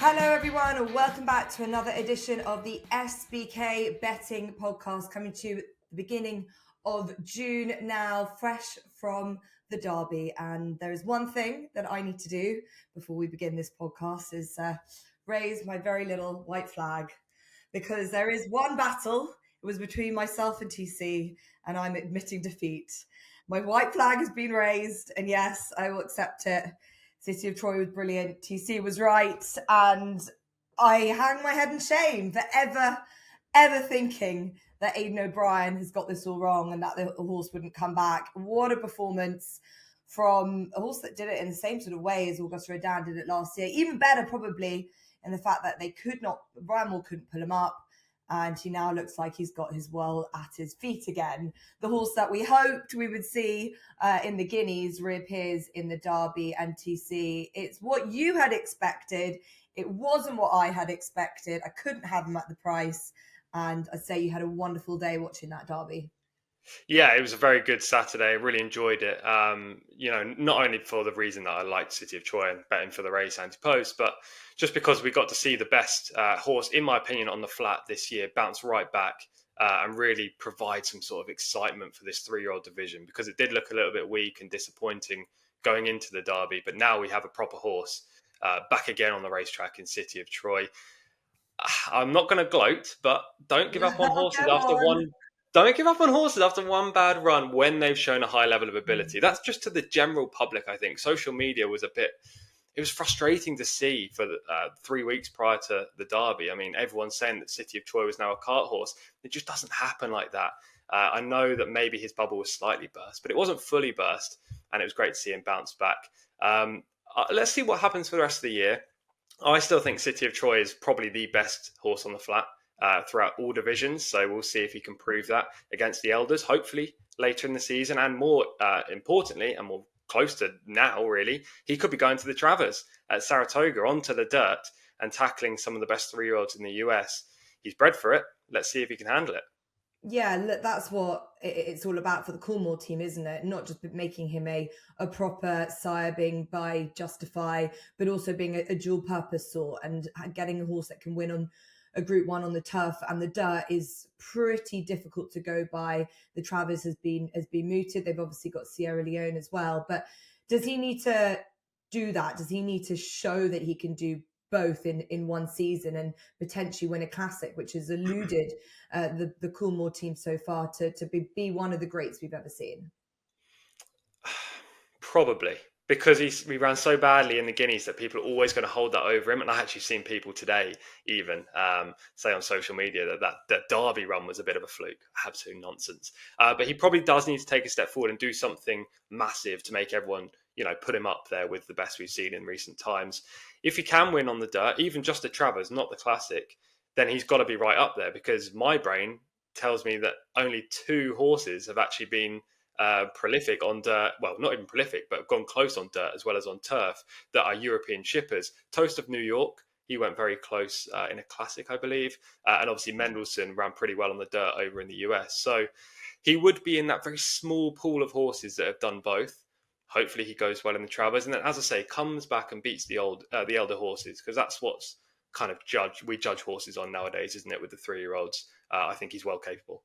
Hello everyone and welcome back to another edition of the SBK Betting Podcast, coming to you at the beginning of June now, fresh from the Derby. And there is one thing that I need to do before we begin this podcast is raise my very little white flag, because there is one battle. It was between myself and TC, and I'm admitting defeat. My white flag has been raised, and yes, I will accept it. City of Troy was brilliant. TC was right. And I hang my head in shame for ever thinking that Aidan O'Brien has got this all wrong and that the horse wouldn't come back. What a performance from a horse that did it in the same sort of way as Augusta Rodin did it last year. Even better, probably, in the fact that Brian Moore couldn't pull him up. And he now looks like he's got his world at his feet again. The horse that we hoped we would see in the Guineas reappears in the Derby and TC. It's what you had expected. It wasn't what I had expected. I couldn't have him at the price. And I'd say you had a wonderful day watching that Derby. Yeah, it was a very good Saturday. I really enjoyed it. Not only for the reason that I liked City of Troy and betting for the race Ante-Post, but just because we got to see the best horse, in my opinion, on the flat this year bounce right back and really provide some sort of excitement for this 3-year-old division, because it did look a little bit weak and disappointing going into the Derby. But now we have a proper horse back again on the racetrack in City of Troy. I'm not going to gloat, but don't give up on horses after one. Don't give up on horses after one bad run when they've shown a high level of ability. That's just to the general public, I think. Social media was it was frustrating to see for the 3 weeks prior to the Derby. I mean, everyone's saying that City of Troy was now a cart horse. It just doesn't happen like that. I know that maybe his bubble was slightly burst, but it wasn't fully burst, and it was great to see him bounce back. Let's see what happens for the rest of the year. I still think City of Troy is probably the best horse on the flat throughout all divisions. So we'll see if he can prove that against the Elders, hopefully later in the season. And more importantly, and more close to now, really, he could be going to the Travers at Saratoga onto the dirt and tackling some of the best 3-year-olds in the US. He's bred for it. Let's see if he can handle it. Yeah, look, that's what it's all about for the Coolmore team, isn't it? Not just making him a proper sire being by Justify, but also being a dual purpose sort and getting a horse that can win on a Group 1 on the turf and the dirt is pretty difficult to go by. The Travers has been mooted. They've obviously got Sierra Leone as well. But does he need to do that? Does he need to show that he can do both in one season and potentially win a classic, which has eluded the Coolmore team so far to be one of the greats we've ever seen? Probably. Because he ran so badly in the Guineas that people are always going to hold that over him. And I actually seen people today even say on social media that Derby run was a bit of a fluke. Absolute nonsense. But he probably does need to take a step forward and do something massive to make everyone, put him up there with the best we've seen in recent times. If he can win on the dirt, even just the Travers, not the Classic, then he's got to be right up there, because my brain tells me that only 2 horses have actually been prolific on dirt, well, not even prolific, but gone close on dirt as well as on turf, that are European shippers. Toast of New York, he went very close in a Classic, I believe. And obviously Mendelssohn ran pretty well on the dirt over in the US. So he would be in that very small pool of horses that have done both. Hopefully he goes well in the Travers. And then, as I say, comes back and beats the elder horses, because that's what's kind of we judge horses on nowadays, isn't it, with the 3-year-olds. I think he's well capable.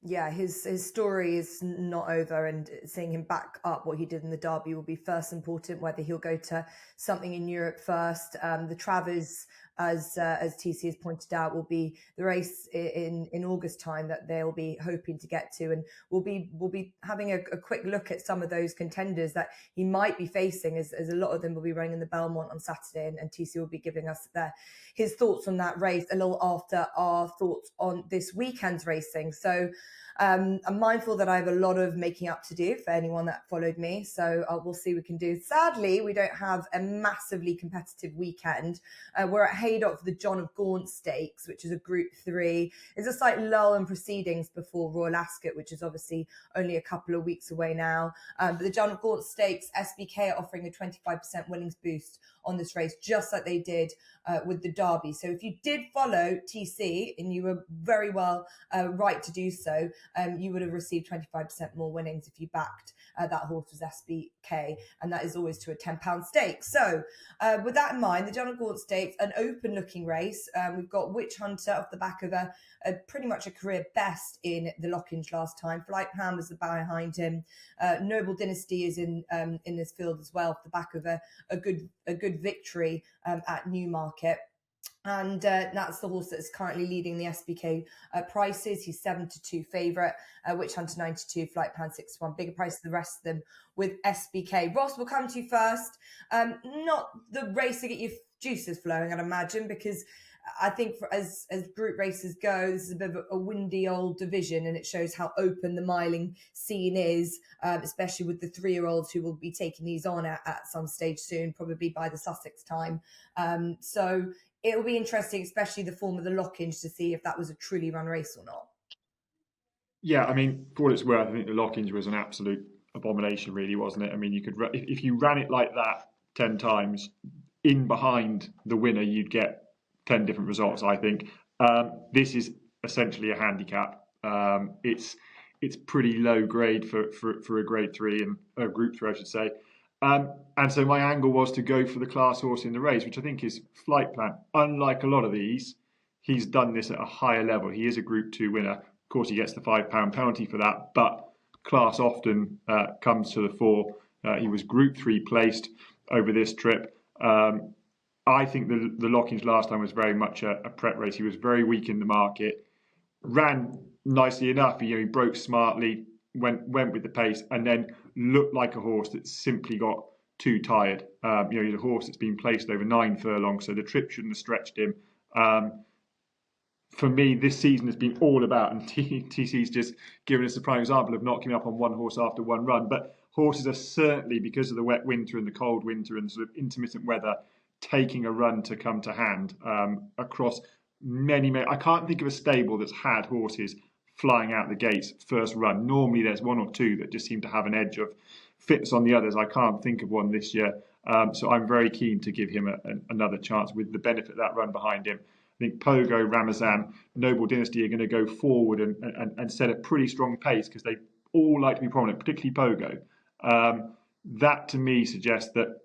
Yeah, his story is not over, and seeing him back up what he did in the Derby will be first important, whether he'll go to something in Europe first. The Travers, as TC has pointed out, will be the race in August time that they'll be hoping to get to, and we'll be having a quick look at some of those contenders that he might be facing, as a lot of them will be running in the Belmont on Saturday, and TC will be giving us his thoughts on that race a little after our thoughts on this weekend's racing. So I'm mindful that I have a lot of making up to do for anyone that followed me. So we'll see what we can do. Sadly, we don't have a massively competitive weekend. We're at Haydock for the John Of Gaunt Stakes, which is a Group 3. It's a slight lull in proceedings before Royal Ascot, which is obviously only a couple of weeks away now. But the John Of Gaunt Stakes, SBK are offering a 25% winnings boost on this race, just like they did with the Derby. So if you did follow TC, and you were very well right to do so, you would have received 25% more winnings if you backed that horse was SBK, and that is always to a £10 stake. So with that in mind, the John Of Gaunt Stakes, an open looking race. We've got Witch Hunter off the back of a pretty much a career best in the Lockinge last time. Flight Plan was the behind him. Noble Dynasty is in this field as well, off the back of a good victory at Newmarket. And that's the horse that's currently leading the SBK prices. He's 7-2 favourite, Witch Hunter 9-2, Flight Plan 6-1. Bigger price than the rest of them with SBK. Ross, we'll come to you first. Not the race to get your juices flowing, I'd imagine, because I think as group races go, this is a bit of a windy old division, and it shows how open the miling scene is, especially with the 3-year-olds who will be taking these on at some stage soon, probably by the Sussex time. So it'll be interesting, especially the form of the Lockinge, to see if that was a truly run race or not. Yeah, I mean, for what it's worth, I think the Lockinge was an absolute abomination, really, wasn't it? I mean, you could if you ran it like that 10 times, in behind the winner, you'd get 10 different results, I think. This is essentially a handicap. It's pretty low grade for a grade 3 and a group 3, I should say. And so my angle was to go for the class horse in the race, which I think is Flight Plan. Unlike a lot of these, he's done this at a higher level. He is a Group 2 winner. Of course, he gets the £5 penalty for that, but class often comes to the fore. He was Group 3 placed over this trip. I think the Lockinge last time was very much a prep race. He was very weak in the market, ran nicely enough. He broke smartly, went with the pace, and then looked like a horse that simply got too tired. He's a horse that's been placed over 9 furlongs, so the trip shouldn't have stretched him. For me, this season has been all about, and TC's just given us a prime example of not giving up on one horse after one run, but horses are certainly, because of the wet winter and the cold winter and sort of intermittent weather, taking a run to come to hand across many. I can't think of a stable that's had horses flying out the gates first run. Normally there's one or two that just seem to have an edge of fitness on the others. I can't think of one this year. So I'm very keen to give him another chance with the benefit of that run behind him. I think Pogo, Ramazan, Noble Dynasty are going to go forward and set a pretty strong pace because they all like to be prominent, particularly Pogo. That to me suggests that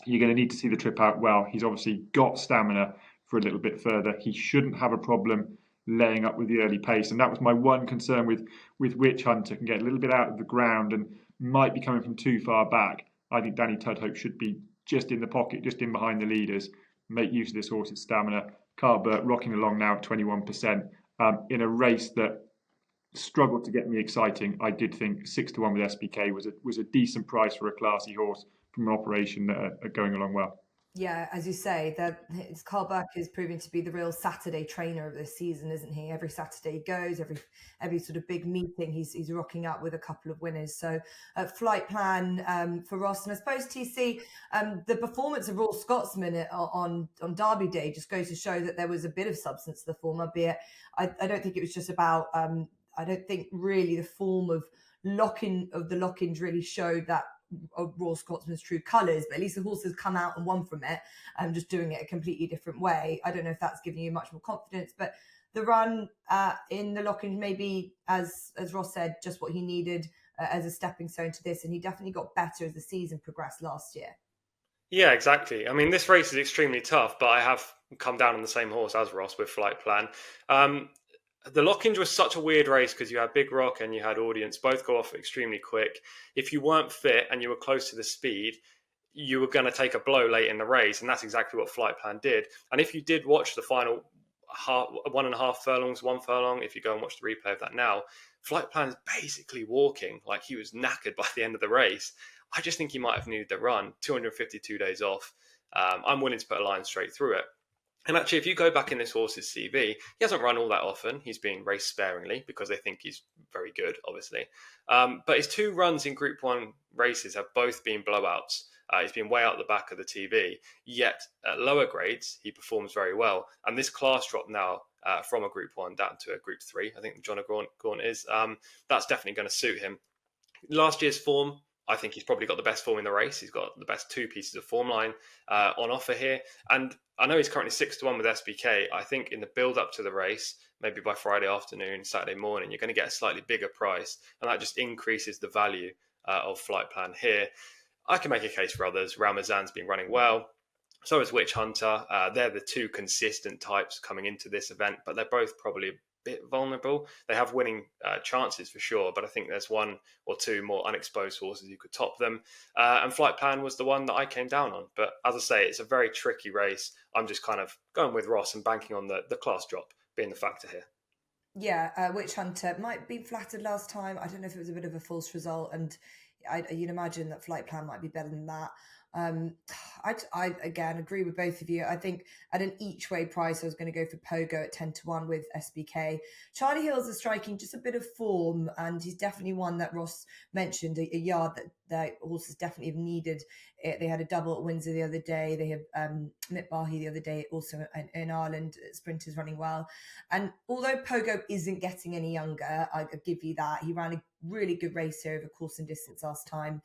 you're going to need to see the trip out well. He's obviously got stamina for a little bit further. He shouldn't have a problem laying up with the early pace. And that was my one concern with Witch Hunter. Can get a little bit out of the ground and might be coming from too far back. I think Danny Tudhope should be just in the pocket, just in behind the leaders, make use of this horse's stamina. Carl Burt rocking along now at 21%. In a race that struggled to get me exciting, I did think 6-1 with SBK was a decent price for a classy horse from an operation that are going along well. Yeah, as you say, Carl Burke is proving to be the real Saturday trainer of this season, isn't he? Every Saturday he goes, every sort of big meeting, he's rocking up with a couple of winners. So Flight Plan for Ross. And I suppose, TC, the performance of Royal Scotsman on Derby Day just goes to show that there was a bit of substance to the form, albeit I don't think it was just about, I don't think really the form of the Lockinge really showed that of Royal Scotsman's true colours, but at least the horse has come out and won from it, just doing it a completely different way. I don't know if that's giving you much more confidence, but the run in the Lockinge maybe, as Ross said, just what he needed as a stepping stone to this, and he definitely got better as the season progressed last year. Yeah, exactly. I mean, this race is extremely tough, but I have come down on the same horse as Ross with Flight Plan. The Lockinge was such a weird race because you had Big Rock and you had Audience, both go off extremely quick. If you weren't fit and you were close to the speed, you were going to take a blow late in the race, and that's exactly what Flight Plan did. And if you did watch the final 1.5 furlongs, 1 furlong, if you go and watch the replay of that now, Flight Plan is basically walking like he was knackered by the end of the race. I just think he might have needed the run. 252 days off. I'm willing to put a line straight through it. And actually, if you go back in this horse's CV, he hasn't run all that often. He's been raced sparingly because they think he's very good, obviously. But his 2 runs in Group 1 races have both been blowouts. He's been way out the back of the TV. Yet, at lower grades, he performs very well. And this class drop now from a Group 1 down to a Group 3, I think John Of Gaunt is, that's definitely going to suit him. Last year's form, I think he's probably got the best form in the race. He's got the best 2 pieces of form line on offer here. And I know he's currently 6-1 with SBK. I think in the build up to the race, maybe by Friday afternoon, Saturday morning, you're going to get a slightly bigger price. And that just increases the value of Flight Plan here. I can make a case for others. Ramazan's been running well. So is Witch Hunter. They're the two consistent types coming into this event, but they're both probably a bit vulnerable. They have winning chances for sure, but I think there's one or two more unexposed horses who could top them. And Flight Plan was the one that I came down on. But as I say, it's a very tricky race. I'm just kind of going with Ross and banking on the class drop being the factor here. Yeah, Witch Hunter might be flattered last time. I don't know if it was a bit of a false result, and you'd imagine that Flight Plan might be better than that. I again agree with both of you. I think at an each way price, I was going to go for Pogo at 10-1 with SBK. Charlie Hills is striking just a bit of form, and he's definitely one that Ross mentioned, a yard that horses definitely have needed. They had a double at Windsor the other day. They had Mick Bahi the other day, also in Ireland. Sprinters running well. And although Pogo isn't getting any younger, I give you that. He ran a really good race here over course and distance last time.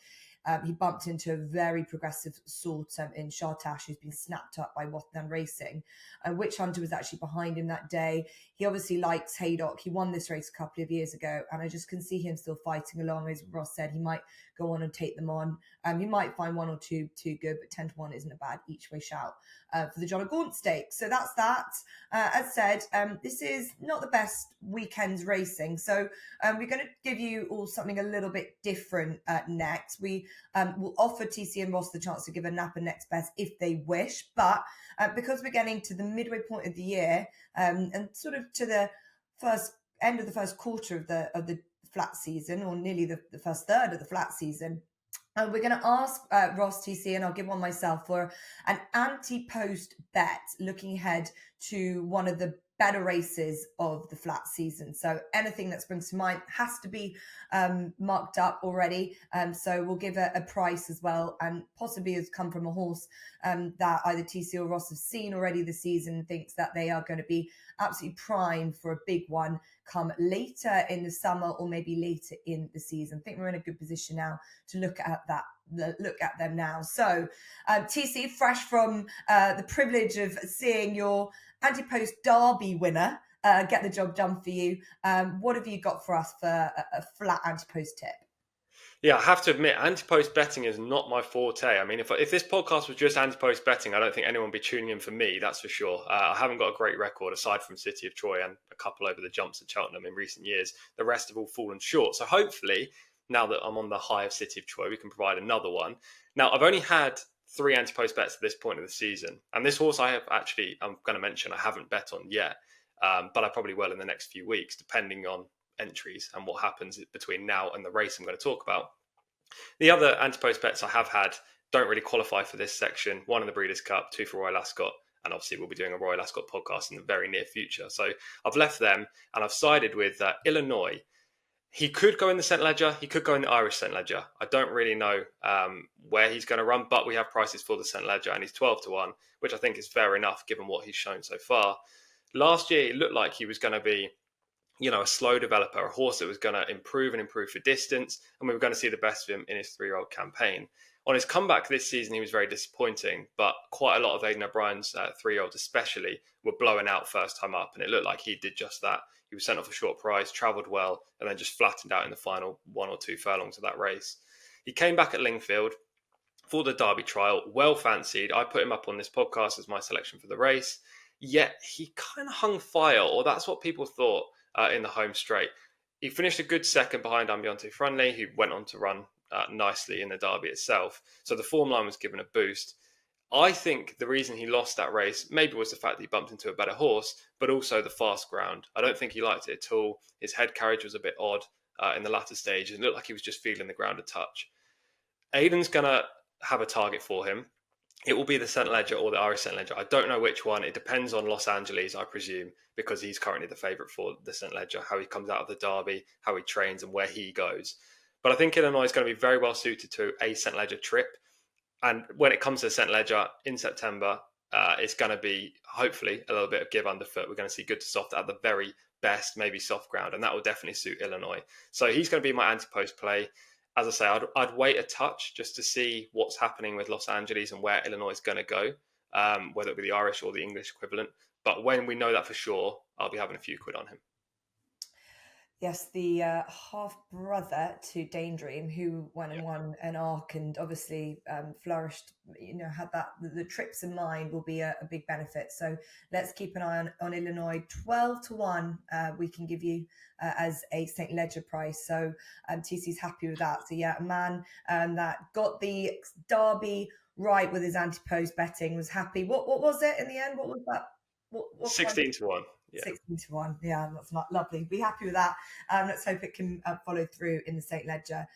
He bumped into a very progressive sort in Shartash, who's been snapped up by Rotterdam Racing. Witch Hunter was actually behind him that day. He obviously likes Haydock. He won this race a couple of years ago, and I just can see him still fighting along. As Ross said, he might go on and take them on. He might find one or two too good, but 10-1 isn't a bad each way shout for the John Of Gaunt Stakes. So that's that. As said, this is not the best weekend's racing. So we're going to give you all something a little bit different next. We will offer TC and Ross the chance to give a Napa next best if they wish. But because we're getting to the midway point of the year and sort of to the first end of the first quarter of the flat season, or nearly the first third of the flat season, we're going to ask Ross, TC, and I'll give one myself, for an Ante-Post bet looking ahead to one of the better races of the flat season. So anything that springs to mind has to be marked up already. So we'll give a price as well, and possibly has come from a horse that either TC or Ross have seen already this season, thinks that they are going to be absolutely primed for a big one come later in the summer or maybe later in the season. I think we're in a good position now to look at them now. So TC, fresh from the privilege of seeing your Ante-Post Derby winner get the job done for you, what have you got for us for a flat Ante-Post tip? Yeah, I have to admit, Ante-Post betting is not my forte. I mean, if this podcast was just Ante-Post betting, I don't think anyone would be tuning in for me, that's for sure. I haven't got a great record aside from City of Troy and a couple over the jumps at Cheltenham in recent years. The rest have all fallen short. So hopefully, now that I'm on the high of City of Troy, we can provide another one. Now, I've only had 3 Ante-Post bets at this point of the season. And this horse I'm going to mention, I haven't bet on yet, but I probably will in the next few weeks, depending on entries and what happens between now and the race I'm going to talk about. The other Ante-Post bets I have had don't really qualify for this section. 1 in the Breeders' Cup, 2 for Royal Ascot, and obviously we'll be doing a Royal Ascot podcast in the very near future. So I've left them, and I've sided with Illinois. He could go in the St. Ledger. He could go in the Irish St. Ledger. I don't really know where he's going to run, but we have prices for the St. Ledger, and he's 12-1, which I think is fair enough given what he's shown so far. Last year, it looked like he was going to be, a slow developer, a horse that was going to improve for distance, and we were going to see the best of him in his 3-year-old campaign. On his comeback this season, he was very disappointing, but quite a lot of Aidan O'Brien's 3-year-olds especially were blowing out first time up, and it looked like he did just that. He was sent off a short price, travelled well, and then just flattened out in the final 1 or 2 furlongs of that race. He came back at Lingfield for the Derby trial, well fancied. I put him up on this podcast as my selection for the race, yet he kind of hung fire, or that's what people thought in the home straight. He finished a good second behind Ambiente Friendly, who went on to run nicely in the Derby itself. So the form line was given a boost. I think the reason he lost that race maybe was the fact that he bumped into a better horse, but also the fast ground. I don't think he liked it at all. His head carriage was a bit odd in the latter stage. It looked like he was just feeling the ground a touch. Aidan's going to have a target for him. It will be the St. Ledger or the Irish St. Ledger. I don't know which one. It depends on Los Angeles, I presume, because he's currently the favourite for the St. Ledger, how he comes out of the Derby, how he trains and where he goes. But I think Illinois is going to be very well suited to a St. Ledger trip. And when it comes to St. Ledger in September, it's going to be, hopefully, a little bit of give underfoot. We're going to see good to soft at the very best, maybe soft ground, and that will definitely suit Illinois. So he's going to be my Ante-Post play. As I say, I'd wait a touch just to see what's happening with Los Angeles and where Illinois is going to go, whether it be the Irish or the English equivalent. But when we know that for sure, I'll be having a few quid on him. Yes, the half-brother to Daydream, who went and won an ARC and obviously flourished, had the trips in mind will be a big benefit. So let's keep an eye on Illinois. 12-1 we can give you as a St. Ledger price. So TC's happy with that. So yeah, a man that got the Derby right with his Ante-Post betting was happy. What was it in the end? What was that? What 16-1. Yeah. 16-1. Yeah, that's not lovely. Be happy with that. Let's hope it can follow through in the St. Ledger.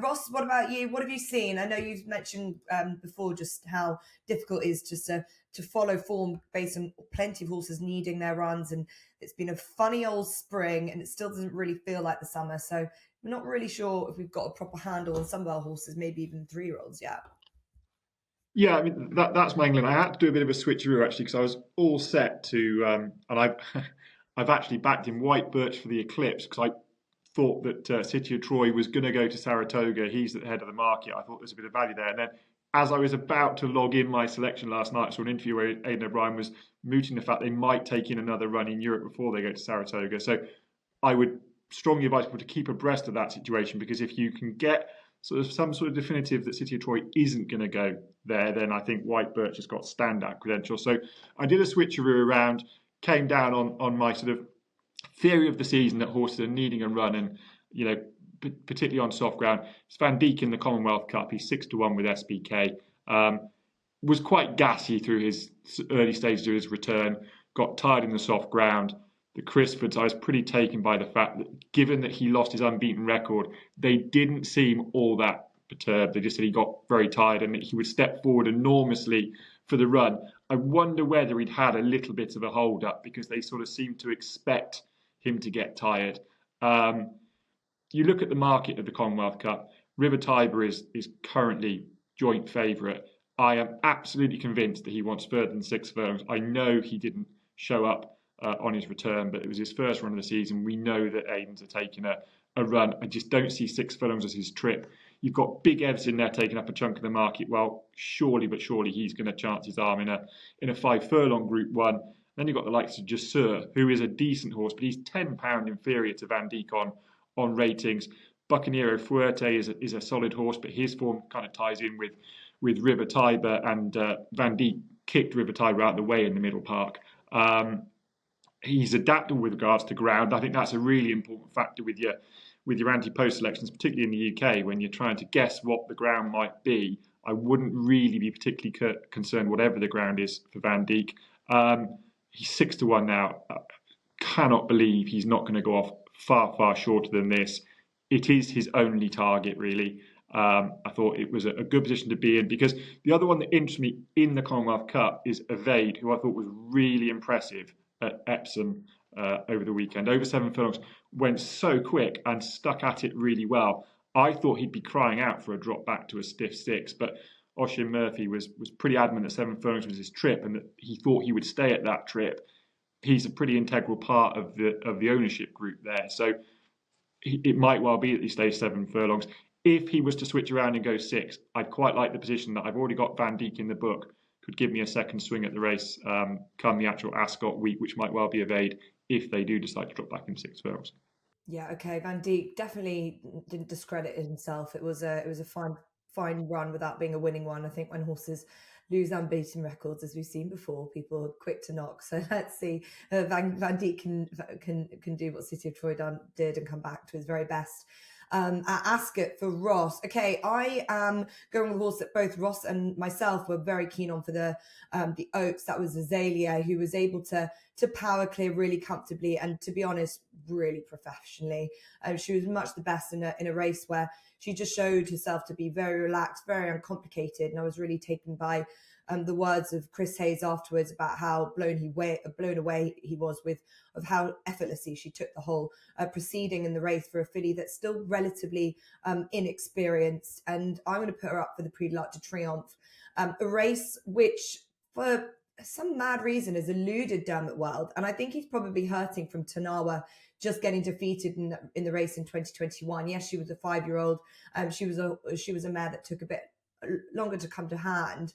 Ross, what about you? What have you seen? I know you've mentioned before just how difficult it is just to follow form based on plenty of horses needing their runs. And it's been a funny old spring and it still doesn't really feel like the summer. So we're not really sure if we've got a proper handle on some of our horses, maybe even 3-year-olds yet. Yeah, I mean that's my England. I had to do a bit of a switcheroo actually because I was all set to, and I've actually backed in White Birch for the Eclipse because I thought that City of Troy was going to go to Saratoga. He's at the head of the market. I thought there's a bit of value there. And then as I was about to log in my selection last night, I saw an interview where Aidan O'Brien was mooting the fact they might take in another run in Europe before they go to Saratoga. So I would strongly advise people to keep abreast of that situation because if you can get some sort of definitive that City of Troy isn't going to go there, then I think White Birch has got standout credentials. So I did a switcheroo around, came down on my sort of theory of the season that horses are needing a run, and particularly on soft ground. It's Van Dijk in the Commonwealth Cup. He's 6-1 with SBK. Was quite gassy through his early stages of his return. Got tired in the soft ground. The Crisfords, I was pretty taken by the fact that given that he lost his unbeaten record, they didn't seem all that perturbed. They just said he got very tired and that he would step forward enormously for the run. I wonder whether he'd had a little bit of a hold up because they sort of seemed to expect him to get tired. You look at the market of the Commonwealth Cup, River Tiber is currently joint favourite. I am absolutely convinced that he wants further than 6 furlongs. I know he didn't show up on his return, but it was his first run of the season. We know that Aidan's are taking a run. I just don't see 6 furlongs as his trip. You've got Big Evs in there taking up a chunk of the market. Well, surely he's going to chance his arm in a 5 furlong Group 1. Then you've got the likes of Jusseur, who is a decent horse, but he's £10 inferior to Van Dijk on ratings. Bucanero Fuerte is a solid horse, but his form kind of ties in with River Tiber, and Van Dijk kicked River Tiber out of the way in the middle park. He's adaptable with regards to ground. I think that's a really important factor with your Ante-Post selections, particularly in the UK, when you're trying to guess what the ground might be. I wouldn't really be particularly concerned whatever the ground is for Van Dijk. He's 6-1 now. Cannot believe he's not going to go off far shorter than this. It is his only target, really. I thought it was a good position to be in because the other one that interested me in the Commonwealth Cup is Evade, who I thought was really impressive at Epsom over the weekend. Over 7 furlongs, went so quick and stuck at it really well. I thought he'd be crying out for a drop back to a stiff 6, but Oisin Murphy was pretty adamant that 7 furlongs was his trip and that he thought he would stay at that trip. He's a pretty integral part of the ownership group there. So it might well be that he stays 7 furlongs. If he was to switch around and go 6, I'd quite like the position that I've already got Van Dijk in the book. Could give me a second swing at the race come the actual Ascot week, which might well be Evade if they do decide to drop back in 6 furlongs. Yeah, okay. Van Dijk definitely didn't discredit himself. It was a fine run without being a winning one. I think when horses lose unbeaten records, as we've seen before, people are quick to knock. So let's see. Van Dijk can do what City of Troy did and come back to his very best. At Ascot for Ross. Okay, I am going with a horse that both Ross and myself were very keen on for the Oaks. That was Azalea, who was able to power clear really comfortably and, to be honest, really professionally. She was much the best in a race where she just showed herself to be very relaxed, very uncomplicated, and I was really taken by the words of Chris Hayes afterwards about how blown away he was of how effortlessly she took the whole proceeding in the race for a filly that's still relatively inexperienced. And I'm going to put her up for the Prix de l'Arc de Triomphe, a race which, for some mad reason, has eluded Dermot Weld, and I think he's probably hurting from Tanawa just getting defeated in the race in 2021. Yes, she was a 5-year-old. She was a mare that took a bit longer to come to hand.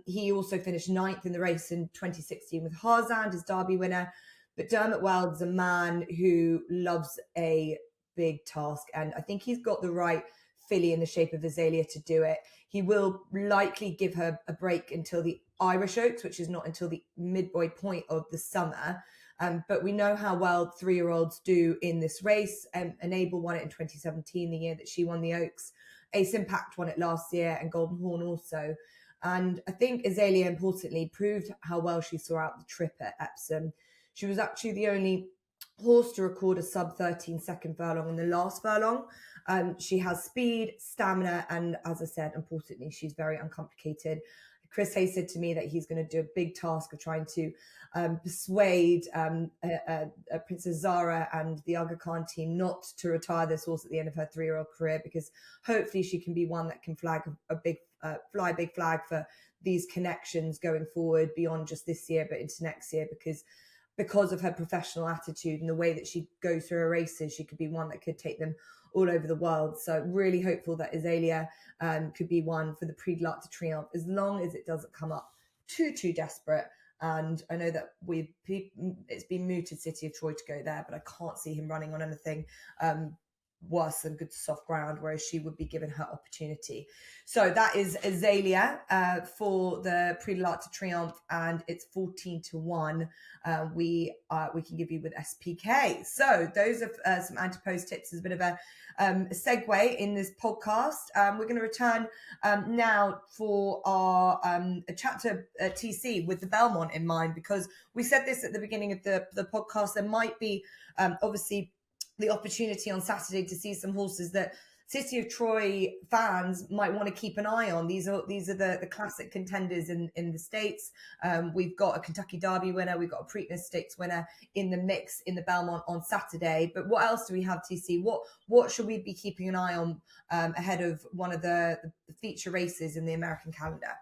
He also finished 9th in the race in 2016 with Harzand, his Derby winner. But Dermot Weld is a man who loves a big task, and I think he's got the right filly in the shape of Azalea to do it. He will likely give her a break until the Irish Oaks, which is not until the midway point of the summer. But we know how well 3-year-olds do in this race. Enable won it in 2017, the year that she won the Oaks. Ace Impact won it last year, and Golden Horn also. And I think Azalea, importantly, proved how well she saw out the trip at Epsom. She was actually the only horse to record a sub 13-second furlong in the last furlong. She has speed, stamina, and as I said, importantly, she's very uncomplicated. Chris Hayes said to me that he's going to do a big task of trying to persuade Princess Zara and the Aga Khan team not to retire this horse at the end of her 3-year-old career, because hopefully she can be one that can fly a big flag for these connections going forward beyond just this year, but into next year, because of her professional attitude and the way that she goes through her races, she could be one that could take them all over the world. So really hopeful that Azalea could be one for the Prix de l'Arc de Triomphe, as long as it doesn't come up too desperate. And I know that it's been mooted City of Troy to go there, but I can't see him running on anything worse than good soft ground, whereas she would be given her opportunity. So that is Azalea for the Prix de l'Arc de Triomphe, and it's 14-1. We can give you with SPK. So those are some Ante-Post tips as a bit of a segue in this podcast. We're going to return now for our chat to TC with the Belmont in mind, because we said this at the beginning of the podcast. There might be obviously the opportunity on Saturday to see some horses that City of Troy fans might want to keep an eye on. These are the classic contenders in the States. We've got a Kentucky Derby winner. We've got a Preakness Stakes winner in the mix in the Belmont on Saturday. But what else do we have, TC? What should we be keeping an eye on ahead of one of the feature races in the American calendar?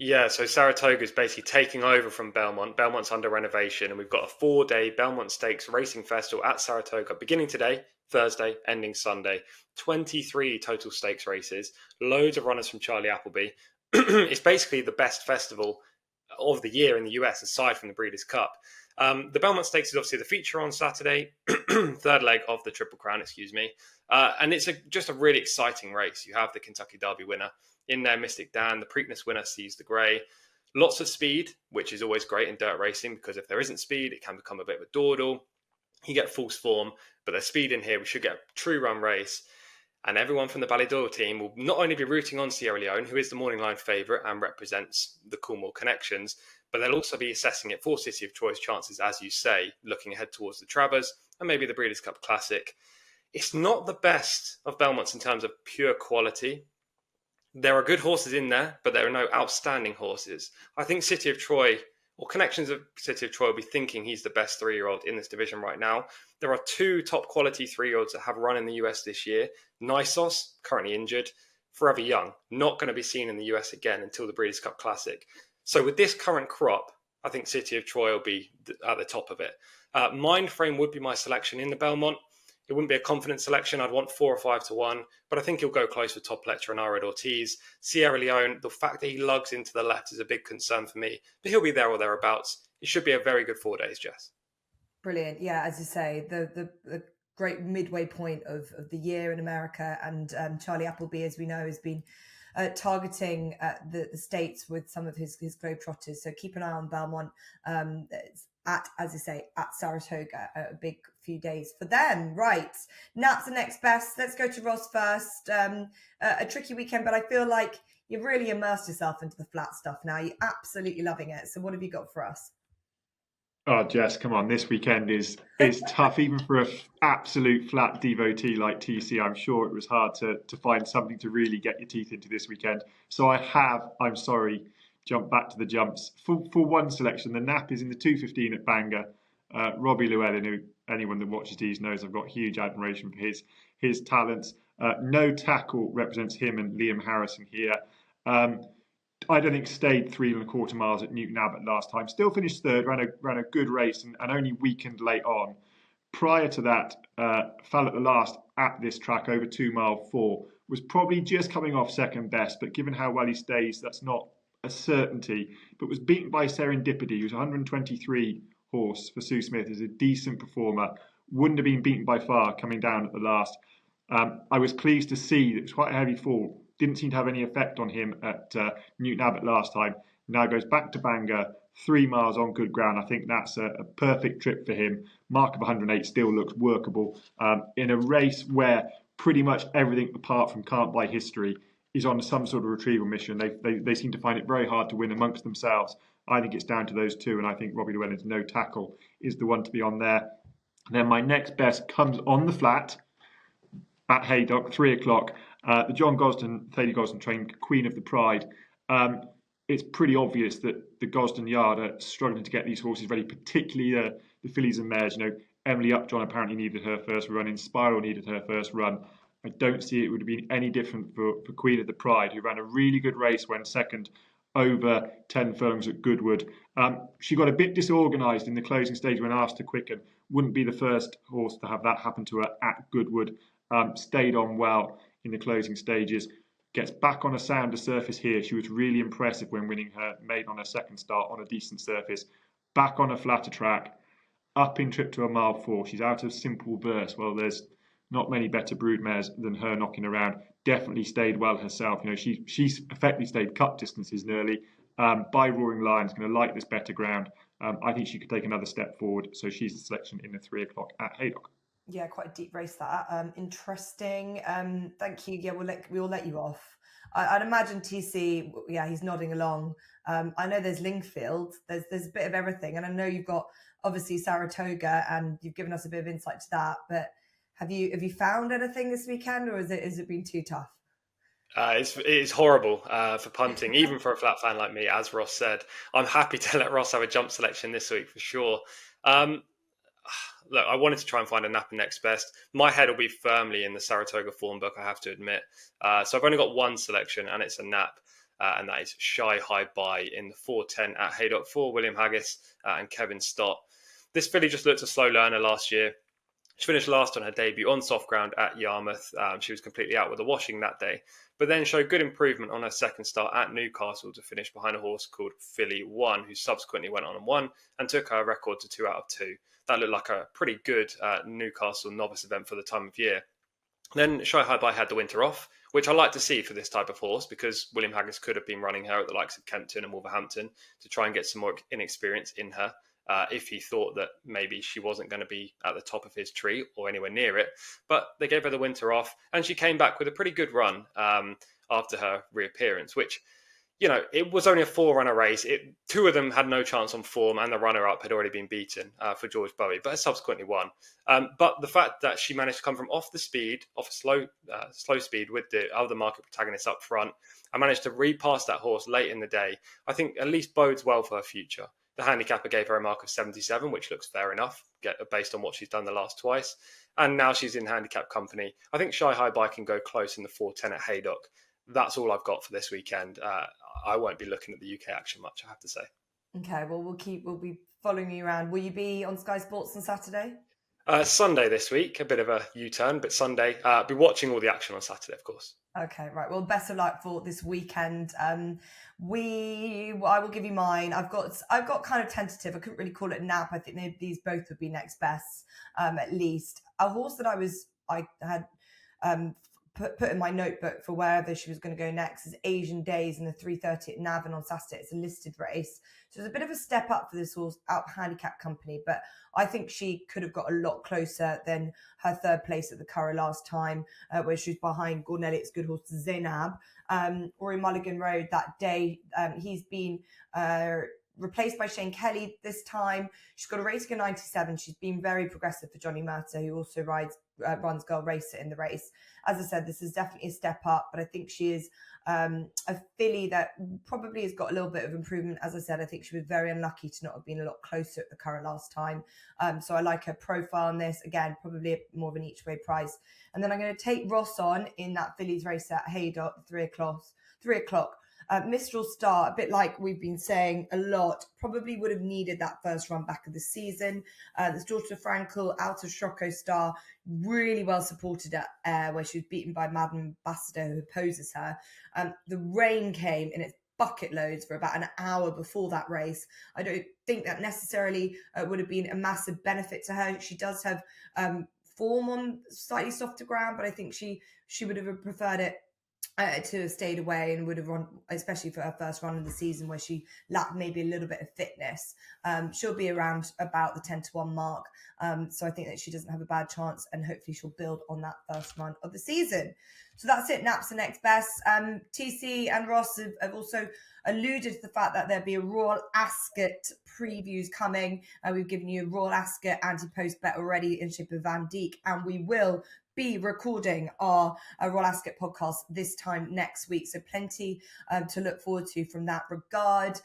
Yeah, so Saratoga is basically taking over from Belmont. Belmont's under renovation, and we've got a 4-day Belmont Stakes racing festival at Saratoga, beginning today, Thursday, ending Sunday. 23 total stakes races, loads of runners from Charlie Appleby. It's basically the best festival of the year in the US, aside from the Breeders' Cup. The Belmont Stakes is obviously the feature on Saturday, third leg of the Triple Crown, and it's just a really exciting race. You have the Kentucky Derby winner in there, Mystic Dan, the Preakness winner, Seize the Grey. Lots of speed, which is always great in dirt racing, because if there isn't speed, it can become a bit of a dawdle. You get false form, but there's speed in here. We should get a true run race. And everyone from the Ballydoyle team will not only be rooting on Sierra Leone, who is the morning line favourite and represents the Cornwall connections, but they'll also be assessing it for City of Troy's chances, as you say, looking ahead towards the Travers and maybe the Breeders' Cup Classic. It's not the best of Belmonts in terms of pure quality. There are good horses in there, but there are no outstanding horses. I think City of Troy, or connections of City of Troy, will be thinking he's the best 3-year-old in this division right now. There are 2 top quality 3-year-olds that have run in the US this year. Nisos, currently injured, Forever Young, not going to be seen in the US again until the Breeders' Cup Classic. So with this current crop, I think City of Troy will be at the top of it. Mindframe would be my selection in the Belmont. It wouldn't be a confident selection. I'd want 4 or 5-1, but I think he'll go close with Top Fletcher and Irid Ortiz. Sierra Leone, the fact that he lugs into the left is a big concern for me, but he'll be there or thereabouts. It should be a very good 4 days, Jess. Brilliant. Yeah, as you say, the great midway point of the year in America, and Charlie Appleby, as we know, has been targeting the States with some of his Globetrotters. So keep an eye on Belmont. As you say, at Saratoga, a big few days for them. Right. Naps the next best. Let's go to Ross first. A tricky weekend, but I feel like you've really immersed yourself into the flat stuff now. You're absolutely loving it. So what have you got for us? Oh, Jess, come on. This weekend is tough, even for an absolute flat devotee like TC. I'm sure it was hard to find something to really get your teeth into this weekend. So I'm sorry, jump back to the jumps. For one selection, the nap is in the 2:15 at Bangor. Robbie Llewellyn, who anyone that watches these knows I've got huge admiration for his talents. No Tackle represents him and Liam Harrison here. I don't think stayed 3.25 miles at Newton Abbot last time. Still finished third, ran a good race and only weakened late on. Prior to that, fell at the last at this track over 2 mile 4. Was probably just coming off second best, but given how well he stays, that's not a certainty. But was beaten by Serendipity, who's 123 horse for Sue Smith. Is a decent performer. Wouldn't have been beaten by far coming down at the last. I was pleased to see that it was quite a heavy fall. Didn't seem to have any effect on him at Newton Abbot last time. Now goes back to Bangor, 3 miles on good ground. I think that's a perfect trip for him. Mark of 108 still looks workable in a race where pretty much everything apart from Can't Buy History is on some sort of retrieval mission. They seem to find it very hard to win amongst themselves. I think it's down to those two, and I think Robbie Llewellyn's No Tackle is the one to be on there. And then my next best comes on the flat at Haydock, 3 o'clock. The John Gosden, Thady Gosden trained Queen of the Pride. It's pretty obvious that the Gosden Yard are struggling to get these horses ready, particularly the fillies and mares. Emily Upjohn apparently needed her first run. Inspiral needed her first run. I don't see it would have been any different for Queen of the Pride, who ran a really good race, went second over 10 furlongs at Goodwood. She got a bit disorganised in the closing stage when asked to quicken. Wouldn't be the first horse to have that happen to her at Goodwood. Stayed on well in the closing stages. Gets back on a sounder surface here. She was really impressive when winning her maiden on her second start on a decent surface. Back on a flatter track. Up in trip to a mile 4. She's out of Simple Verse. Well, there's not many better broodmares than her knocking around. Definitely stayed well herself. She's effectively stayed cut distances nearly. By Roaring Lion's going to like this better ground. I think she could take another step forward. So she's the selection in the 3 o'clock at Haydock. Yeah, quite a deep race that. Interesting. Thank you. Yeah, we'll let you off. I'd imagine TC. Yeah, he's nodding along. I know there's Lingfield. There's a bit of everything, and I know you've got obviously Saratoga, and you've given us a bit of insight to that. But have you found anything this weekend, or has it been too tough? It's horrible for punting, even for a flat fan like me. As Ross said, I'm happy to let Ross have a jump selection this week for sure. Look, I wanted to try and find a napper next best. My head will be firmly in the Saratoga form book, I have to admit. So I've only got one selection, and it's a nap, and that is Shy High Buy in the 4:10 at Haydock for William Haggis and Kevin Stott. This filly just looked a slow learner last year. She finished last on her debut on soft ground at Yarmouth. She was completely out with a washing that day, but then showed good improvement on her second start at Newcastle to finish behind a horse called Filly One, who subsequently went on and won and took her record to 2 out of 2. That looked like a pretty good Newcastle novice event for the time of year. Then Shy High Buy had the winter off, which I like to see for this type of horse, because William Haggis could have been running her at the likes of Kempton and Wolverhampton to try and get some more inexperience in her. If he thought that maybe she wasn't going to be at the top of his tree or anywhere near it. But they gave her the winter off, and she came back with a pretty good run after her reappearance, which, it was only a 4-runner race. 2 of them had no chance on form, and the runner-up had already been beaten for George Bowie, but has subsequently won. But the fact that she managed to come from off a slow speed with the other market protagonists up front, and managed to repass that horse late in the day, I think at least bodes well for her future. The handicapper gave her a mark of 77, which looks fair enough, based on what she's done the last twice. And now she's in handicap company. I think Shy High Buy can go close in the 4:10 at Haydock. That's all I've got for this weekend. I won't be looking at the UK action much, I have to say. Okay, well, we'll be following you around. Will you be on Sky Sports on Saturday? Sunday this week, a bit of a U-turn, but Sunday. I'll be watching all the action on Saturday, of course. Okay, right. Well, best of luck for this weekend. I will give you mine. I've got kind of tentative. I couldn't really call it a nap. I think these both would be next best, at least. A horse that I had put in my notebook for wherever she was going to go next is Asian Days in the 3:30 at Navan on Saturday. It's a listed race, so it's a bit of a step up for this horse out handicap company, but I think she could have got a lot closer than her third place at the Curragh last time, where she was behind Gordon Elliott's good horse Zainab. Rory Mulligan rode that day. He's been replaced by Shane Kelly this time. She's got a rating of 97. She's been very progressive for Johnny Murtagh, who also runs Girl Racer in the race. As I said, this is definitely a step up, but I think she is a filly that probably has got a little bit of improvement. As I said, I think she was very unlucky to not have been a lot closer at the Curragh last time. So I like her profile on this. Again, probably more of an each way price. And then I'm going to take Ross on in that fillies race at Haydock, 3 o'clock. Mistral Star, a bit like we've been saying a lot, probably would have needed that first run back of the season. This daughter of Frankel, out of Shocko Star, really well supported at Ayr, where she was beaten by Madame Ambassador, who opposes her. The rain came in its bucket loads for about an hour before that race. I don't think that necessarily would have been a massive benefit to her. She does have form on slightly softer ground, but I think she would have preferred it to have stayed away and would have run, especially for her first run of the season where she lacked maybe a little bit of fitness. She'll be around about the 10-1 mark. So I think that she doesn't have a bad chance, and hopefully she'll build on that first run of the season. So that's it. Nap's the next best. TC and Ross have also alluded to the fact that there'll be a Royal Ascot previews coming. We've given you a Royal Ascot Ante-Post bet already in shape of Van Dijk, and we will be recording our Royal Ascot podcast this time next week. So plenty to look forward to from that regard.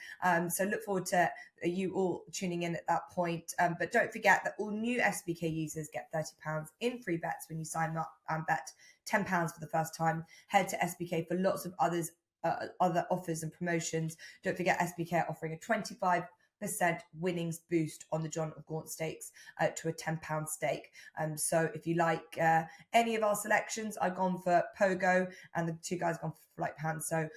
So look forward to you all tuning in at that point. But don't forget that all new SBK users get £30 in free bets when you sign up and bet £10 for the first time. Head to SBK for lots of other offers and promotions. Don't forget SBK are offering a 25% winnings boost on the John of Gaunt Stakes to a £10 stake. So if you like any of our selections, I've gone for Pogo and the two guys gone for Flight Pan. So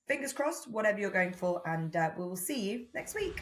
fingers crossed, whatever you're going for, and we will see you next week.